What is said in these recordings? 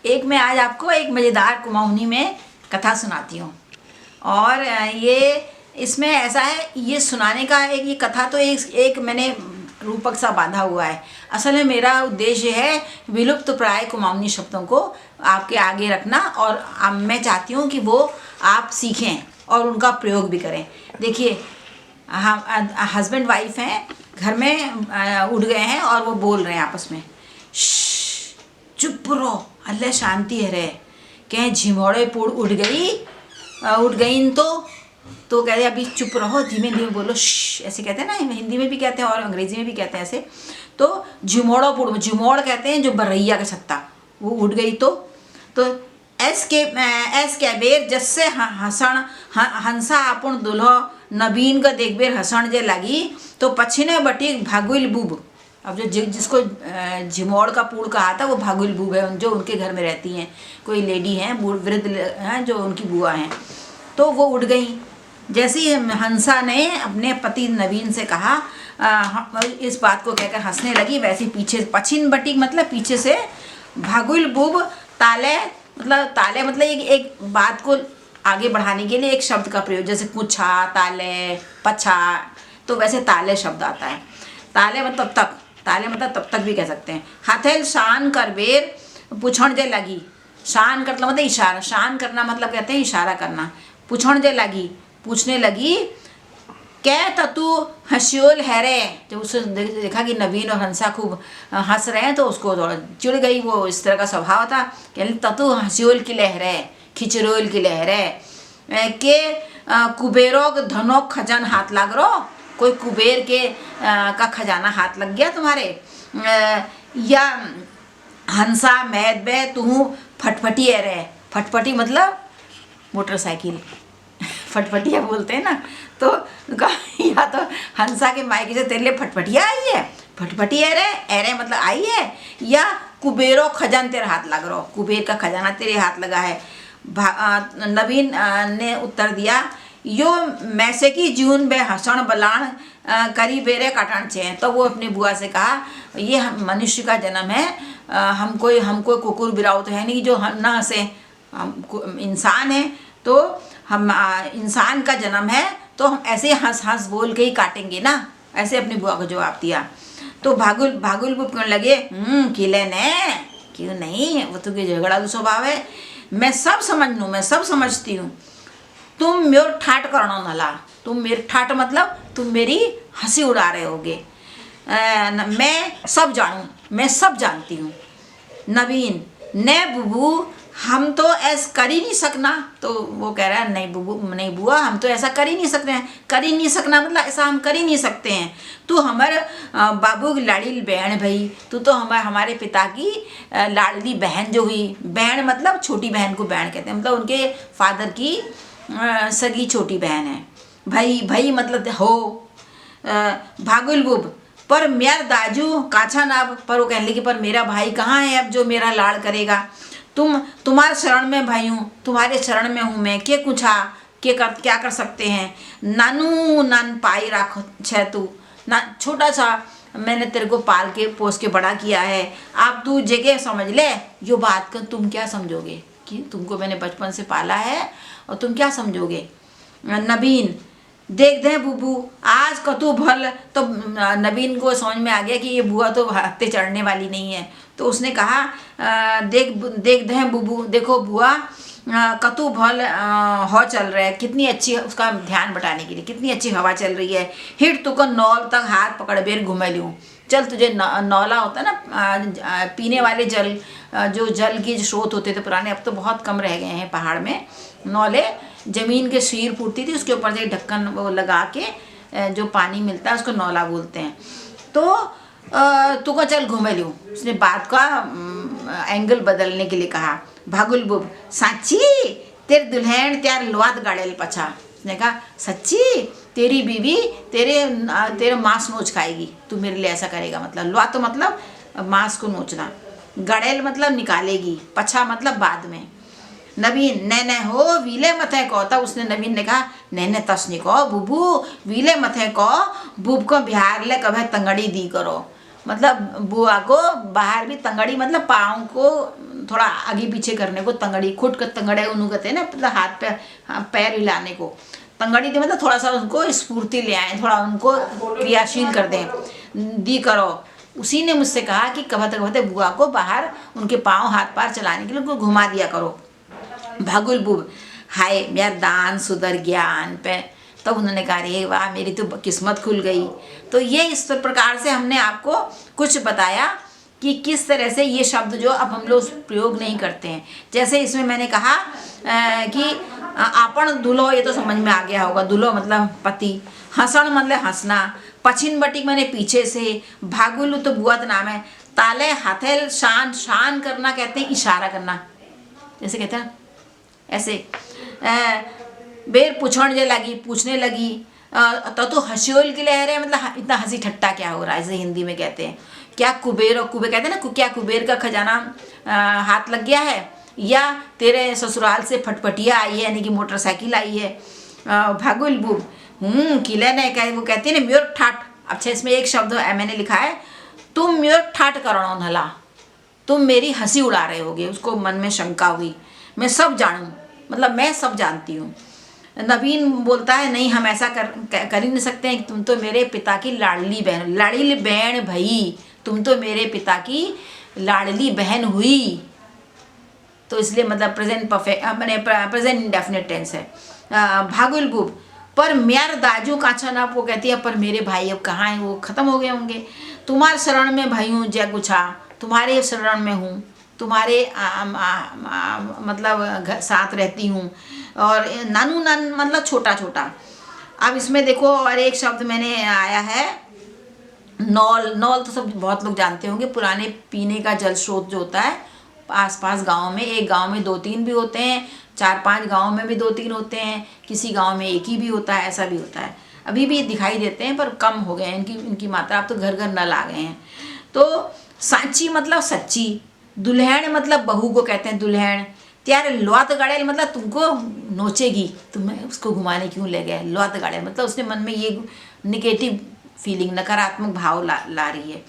एक मैं आज आपको एक मज़ेदार कुमाऊनी में कथा सुनाती हूँ। और ये इसमें ऐसा है, ये सुनाने का एक ये कथा तो एक मैंने रूपक सा बांधा हुआ है। असल में मेरा उद्देश्य है विलुप्त प्राय कुमाऊनी शब्दों को आपके आगे रखना, और मैं चाहती हूँ कि वो आप सीखें और उनका प्रयोग भी करें। देखिए, हम हस्बैंड वाइफ हैं, घर में उठ गए हैं और वो बोल रहे हैं आपस में, चुप रहो, अल्लाह शांति है रे। कहें झिमोड़े पुड़ उठ गई तो कहते अभी चुप रहो, धीमे धीमे बोलो, ऐसे कहते हैं ना, हिंदी में भी कहते हैं और अंग्रेजी में भी कहते हैं ऐसे। तो झिमोड़ो पुड़, झिमोड़ कहते हैं जो बरैया का छत्ता, वो उठ गई तो एस के बेर जस्से हसन हंसा अपन दुल्हो नबीन का देख बेर हसन जे लगी तो पछिने बटी भागुल बुब। अब जिसको झिमोड़ का पुड़ कहा था वो भागुल बुब है, जो उनके घर में रहती हैं, कोई लेडी हैं वृद्ध हैं जो उनकी बुआ हैं। तो वो उठ गई। जैसे ही हंसा ने अपने पति नवीन से कहा, इस बात को कहकर हंसने लगी, वैसे पीछे पछिन बटी मतलब पीछे से भागुल बुब ताले मतलब एक बात को आगे बढ़ाने के लिए एक शब्द का प्रयोग, जैसे कुछा ताले पछा, तो वैसे ताले शब्द आता है। ताले मतलब तब तक भी कह सकते हैं। हाथेल शान कर बेर पूछण जे लगी, शान करना मतलब इशारा, शान करना मतलब कहते हैं इशारा करना। पूछण जे लगी, पूछने लगी, क्या तू हंसियोल है रे। जब उसने देखा कि नवीन और हंसा खूब हंस रहे हैं तो उसको थोड़ा चिढ़ गई, वो इस तरह का स्वभाव था। कहने ततु हंसियोल की लहर है, खिचरोल की लहर है के कुबेरों धनो खजान हाथ लग रो, कोई कुबेर के का खजाना हाथ लग गया तुम्हारे। या हंसा मैद बे तू फटफटी है रे, फटफटी मतलब मोटरसाइकिल, फटफटिया बोलते हैं ना। तो या तो हंसा के मायके से तेरे लिए फटफटिया आई है, फटफटी है रे, एरे मतलब आई है। या कुबेरो खजान तेरे हाथ लग रहा, कुबेर का खजाना तेरे हाथ लगा है। नवीन ने उत्तर दिया, यो मैसे की जून बे हसण बलाण करी बेरे काटण छे। तो वो अपनी बुआ से कहा, ये मनुष्य का जन्म है, हम कोई कुकुर बिराऊ तो है नहीं जो न हंसे, हम इंसान है, तो हम इंसान का जन्म है तो हम ऐसे हंस हंस बोल के ही काटेंगे ना, ऐसे अपनी बुआ को जवाब दिया। तो भागुल बुप कहने लगे, किले ने क्यों नहीं, वो तो झगड़ा स्वभाव है, मैं सब समझती हूँ, तुम मेरे ठाट करना नला, तुम मेरे ठाट मतलब तुम मेरी हंसी उड़ा रहे होगे। मैं सब जानती हूँ। नवीन ने बुबू हम तो ऐसा कर ही नहीं सकना। तो वो कह रहा है, नहीं बुआ, हम तो ऐसा कर ही नहीं सकते हैं। कर ही नहीं सकना मतलब ऐसा हम कर ही नहीं सकते हैं। तू हमारे बाबू की लाड़ी बहन भाई, तू तो हमारे पिता की लाडली बहन जो हुई, बहन मतलब छोटी बहन को बहन कहते हैं, मतलब उनके फादर की सगी छोटी बहन है। भाई मतलब हो। भागुल बुब पर मेरा दाजू काछा नाब, पर वो कहने लगी, पर मेरा भाई कहाँ है अब जो मेरा लाड़ करेगा। तुम्हारे शरण में भाई हूँ, तुम्हारे शरण में हूँ मैं, क्या कर सकते हैं। नान पाई राख छे तू ना, छोटा सा मैंने तेरे को पाल के पोस के बड़ा किया है, आप तू जगह समझ ले। यो बात कर तुम क्या समझोगे कि तुमको मैंने बचपन से पाला है और तुम क्या समझोगे। नवीन देख दे बुबू आज कतू भल। तो नवीन को समझ में आ गया कि ये बुआ तो हत्ते चढ़ने वाली नहीं है। तो उसने कहा, देख दे बुबू, देखो बुआ कतू भल हवा चल रहा है, कितनी अच्छी, उसका ध्यान बटाने के लिए कितनी अच्छी हवा चल रही है। हिट तुको नौल तक हाथ पकड़ बेर घुमा लूँ, चल तुझे नौला होता है ना पीने वाले जल, जो जल के जो स्रोत होते थे पुराने, अब तो बहुत कम रह गए हैं पहाड़ में। नौले जमीन के शीर फूटती थी, उसके ऊपर से ढक्कन वो लगा के जो पानी मिलता है उसको नौला बोलते हैं। तो तुको चल घूमे लूँ, उसने बात का एंगल बदलने के लिए कहा। भागुल बुब साची तेरे दुल्हन त्यार लुआत गाड़ेल पछा। उसने कहा, सच्ची तेरी बीवी तेरे मांस नोच खाएगी, तू मेरे लिए ऐसा करेगा। मतलब लुआत तो मतलब मांस को नोचना, गड़ेल मतलब निकालेगी, पछा मतलब बाद में। नवीन ने हो वीले मथे को। तब उसने नवीन ने कहा, ने तस्नी को बुबू वीले मथे को, बुब को बिहार ले कभे तंगड़ी दी करो। मतलब बुआ को बाहर भी तंगड़ी, मतलब पाँव को थोड़ा आगे पीछे करने को तंगड़ी, खुद का तंगड़े उन्हों कहते हैं ना, मतलब हाथ पैर, पैर हिलाने को तंगड़ी दे, मतलब थोड़ा सा उनको स्फूर्ति ले आए, थोड़ा उनको क्रियाशील कर दें, दी करो। उसी ने मुझसे कहा कि कबते कबते बुआ को बाहर उनके पाँव हाथ पैर चलाने के लिए उनको घुमा दिया करो। भागुल बुब, हाय मेरा दान सुधर ज्ञान पे। तब उन्होंने कहा अरे वाह, मेरी तो किस्मत खुल गई। तो ये इस प्रकार से हमने आपको कुछ बताया कि किस तरह से ये शब्द जो अब हम लोग प्रयोग नहीं करते हैं। जैसे इसमें मैंने कहा कि आपन दुल्हो, ये तो समझ में आ गया होगा, दुल्हो मतलब पति, हंसण मतलब हंसना, पछिन बटिक मैंने पीछे से, भागुलू तो बुआत नाम है, ताले हाथेल शान, शान करना कहते हैं इशारा करना, जैसे कहते हैं ऐसे। बेर पूछण जे लगी, पूछने लगी, तो हंसियोल की लहर है, मतलब इतना हंसी ठट्टा क्या हो रहा है, जैसे हिंदी में कहते हैं। क्या कुबेर और कुबेर कहते हैं ना, क्या कुबेर का खजाना हाथ लग गया है, या तेरे ससुराल से फटफटिया आई है, यानी कि मोटरसाइकिल आई है। भागुल बुब, किले ने कहे, वो कहती है ना म्योर ठाट। अच्छा, इसमें एक शब्द मैंने लिखा है, तुम म्योर ठाट करो नला, तुम मेरी हंसी उड़ा रहे होगे। उसको मन में शंका हुई, मैं सब जानूं, मतलब मैं सब जानती हूँ। नवीन बोलता है नहीं, हम ऐसा कर ही नहीं सकते हैं, तुम तो मेरे पिता की लाडली बहन, लाडली बहन भई, तुम तो मेरे पिता की लाडली बहन हुई। तो इसलिए मतलब प्रेजेंट परफेक्ट, मैंने प्रेजेंट इंडेफिनिट टेंस है। भागुल बुब, पर म्यार दाजू काछा ना, वो कहती है पर मेरे भाई अब कहाँ हैं, वो खत्म हो गए होंगे। तुम्हारे शरण में भाई हूँ जय गुछा, तुम्हारे शरण में हूँ, तुम्हारे मतलब साथ रहती हूँ। और नानू नान मतलब छोटा छोटा। अब इसमें देखो, और एक शब्द मैंने आया है नौल। नौल तो सब बहुत लोग जानते होंगे, पुराने पीने का जल स्रोत जो होता है आसपास गांव में, एक गांव में 2-3 भी होते हैं, 4-5 गांव में भी 2-3 होते हैं, किसी गांव में एक ही भी होता है, ऐसा भी होता है। अभी भी दिखाई देते हैं पर कम हो गए हैं इनकी मात्रा, अब तो घर घर नल आ गए हैं। तो सांची मतलब सच्ची, दुल्हन मतलब बहू को कहते हैं दुल्हन। त्यार लौत गाड़े मतलब तुमको नोचेगी, तुम्हें उसको घुमाने क्यों ले गए, लौत गाड़े मतलब उसने मन में ये निगेटिव फीलिंग, नकारात्मक भाव ला रही है।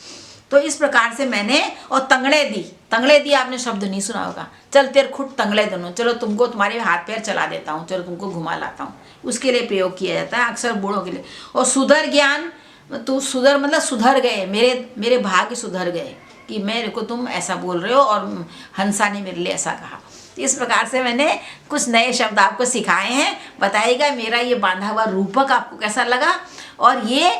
तो इस प्रकार से मैंने, और तंगड़े दी, तंगड़े दी आपने शब्द नहीं सुना होगा, चल तेरे खुद तंगड़े दोनों, चलो तुमको तुम्हारे हाथ पैर चला देता हूँ, चलो तुमको घुमा लाता हूँ, उसके लिए प्रयोग किया जाता है अक्सर बूढ़ों के लिए। और सुधर ज्ञान, तो सुधर मतलब सुधर गए, मेरे भाग्य सुधर गए कि मेरे को तुम ऐसा बोल रहे हो, और हंसा ने मेरे लिए ऐसा कहा। तो इस प्रकार से मैंने कुछ नए शब्द आपको सिखाए हैं। बताइएगा मेरा ये बांधा हुआ रूपक आपको कैसा लगा, और ये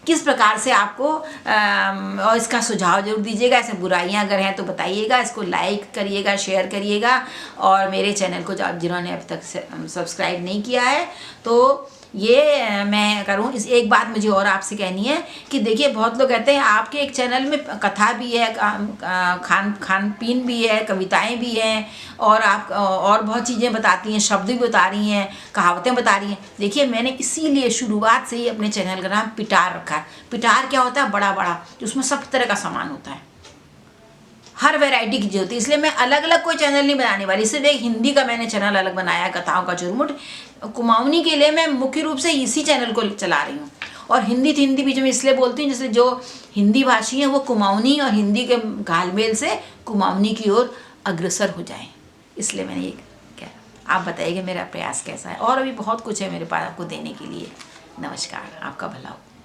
किस प्रकार से आपको और इसका सुझाव जरूर दीजिएगा। ऐसे बुराइयां अगर हैं तो बताइएगा, इसको लाइक करिएगा, शेयर करिएगा। और मेरे चैनल को जिन्होंने अभी तक सब्सक्राइब नहीं किया है तो ये मैं करूँ। इस एक बात मुझे और आपसे कहनी है कि देखिए, बहुत लोग कहते हैं आपके एक चैनल में कथा भी है, खान पीन भी है, कविताएं भी हैं, और आप और बहुत चीज़ें बताती हैं, शब्द भी बता रही हैं, कहावतें बता रही हैं। देखिए, मैंने इसीलिए शुरुआत से ही अपने चैनल का नाम पिटार रखा है। पिटार क्या होता है, बड़ा बड़ा, उसमें सब तरह का सामान होता है, हर वैरायटी की जो होती है। इसलिए मैं अलग अलग कोई चैनल नहीं बनाने वाली, सिर्फ एक हिंदी का मैंने चैनल अलग बनाया है, कथाओं का चुरमुट। कुमाऊनी के लिए मैं मुख्य रूप से इसी चैनल को चला रही हूँ। और हिंदी थी, हिंदी बीच में इसलिए बोलती हूँ जैसे जो हिंदी भाषी हैं वो कुमाऊनी और हिंदी के घालमेल से कुमाऊनी की ओर अग्रसर हो जाएं, इसलिए मैंने ये क्या। आप बताइएगा मेरा प्रयास कैसा है, और अभी बहुत कुछ है मेरे पास आपको देने के लिए। नमस्कार, आपका भला हो।